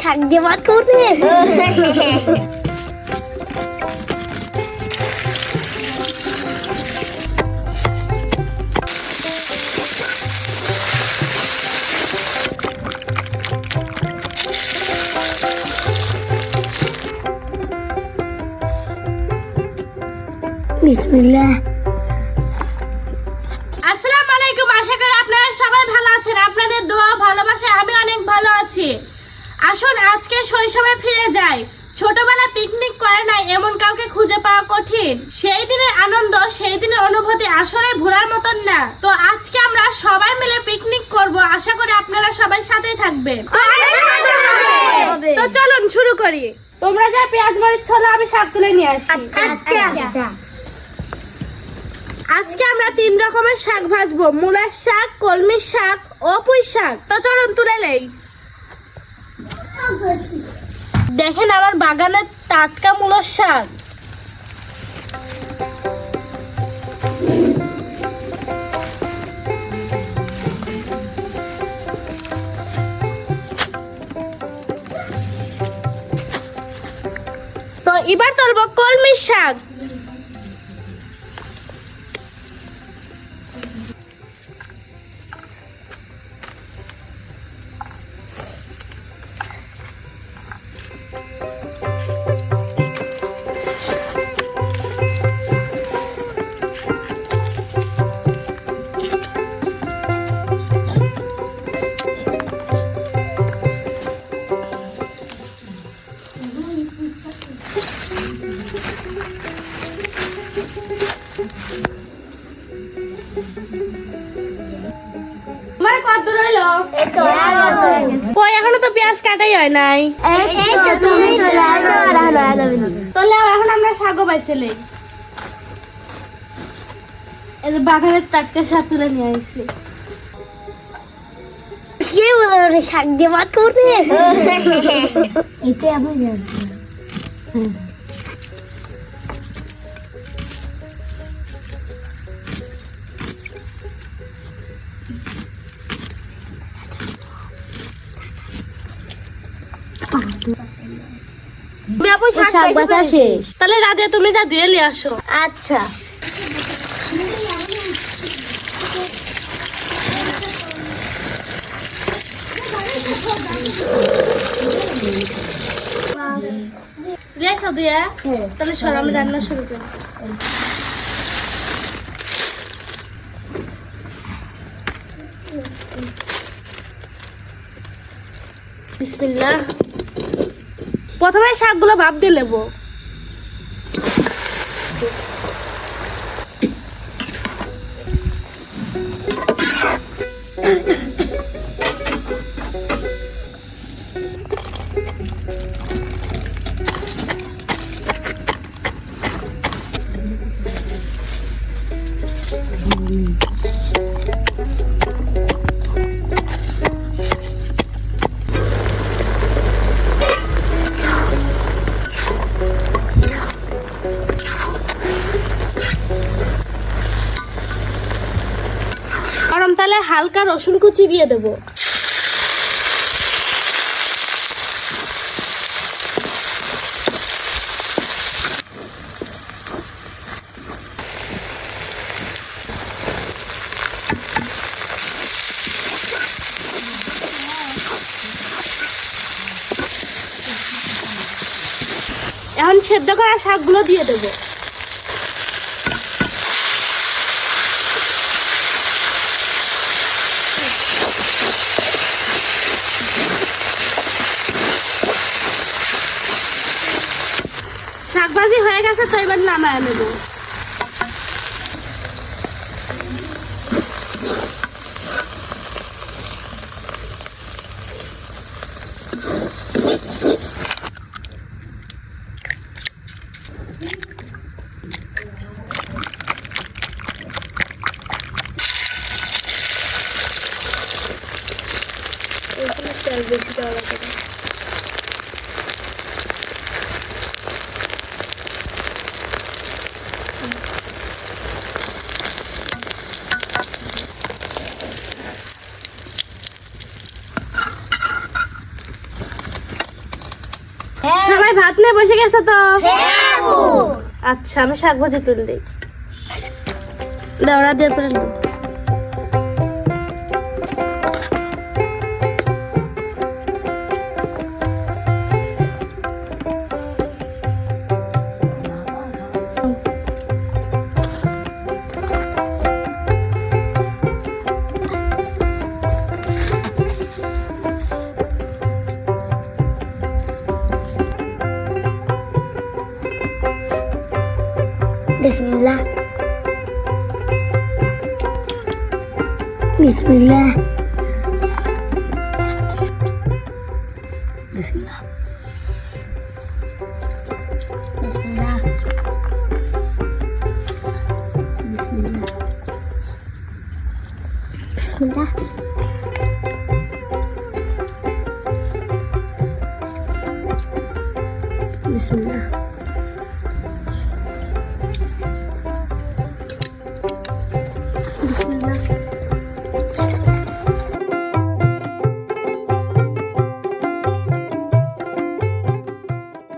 শাক দিয়ে ভাত করবে। বিসমিল্লাহ। আসসালামু আলাইকুম, আশা করি আপনারা সবাই ভালো আছেন। আপনাদের দোয়া ভালোবাসায় আমি অনেক ভালো আছি। আসুন আজকে শৈশবে ফিরে যাই। ছোটবেলা পিকনিক করে নাই এমন কাউকে খুঁজে পাওয়া কঠিন। সেই দিনের আনন্দ, সেই দিনের অনুভূতি আসলে ভোলার মতন না। তো আজকে আমরা সবাই মিলে পিকনিক করব, আশা করি আপনারা সবাই সাথেই থাকবেন। তো চলুন শুরু করি। তোমরা যা পেঁয়াজ মরিচ ছোলা, আমি শাক তুলে নিয়ে আসি। আচ্ছা। আজকে আমরা 3 রকমের শাক ভাজবো, মূলার শাক, কলমির শাক ও পুঁই শাক। তো চলুন তুলে নেই। দেখেন আমার বাগানের টাটকা মূলার শাক। তো এবার তুলবো কলমির শাক। তোমার কত রইলো? কই এখনো তো পেঁয়াজ কাটাই হয় নাই। তাহলে এখন আমরা শাকও পাইছিলে। এই যে বাগানের টাটকা শাক তুলে নিয়ে আসছি। কে বলে শাক দিয়ে ভাত করবে? এটা আমি জানি। শাক বাছা শেষ। তাহলে রাধে তুমি যা ধুয়ে নিয়ে আসো। আচ্ছা। রেখো দিয়ে। তাহলে সর আমি রান্না শুরু করি। বিসমিল্লাহ। প্রথমে শাকগুলো ভাপ দিয়ে নেবো। গরম তেলে হালকা রসুন কুচি দিয়ে দেবো। এখন সেদ্ধ করা শাকগুলো দিয়ে দেবো। শাক ভাজি হয়ে গেছে, তো এবার নামায় নেবো। বেশি দেওয়া লাগবে না। সবাই ভাত নিয়ে বসে গেছে তো? হ্যাঁ আপু। আচ্ছা আমি শাক ভাজি তুলে দিই। দাওড়া দিয়ে পরে দাও। বিসমিল্লাহ। বিসমিল্লাহ। বিসমিল্লাহ। বিসমিল্লাহ। বিসমিল্লাহ। বিসমিল্লাহ। বিসমিল্লাহ।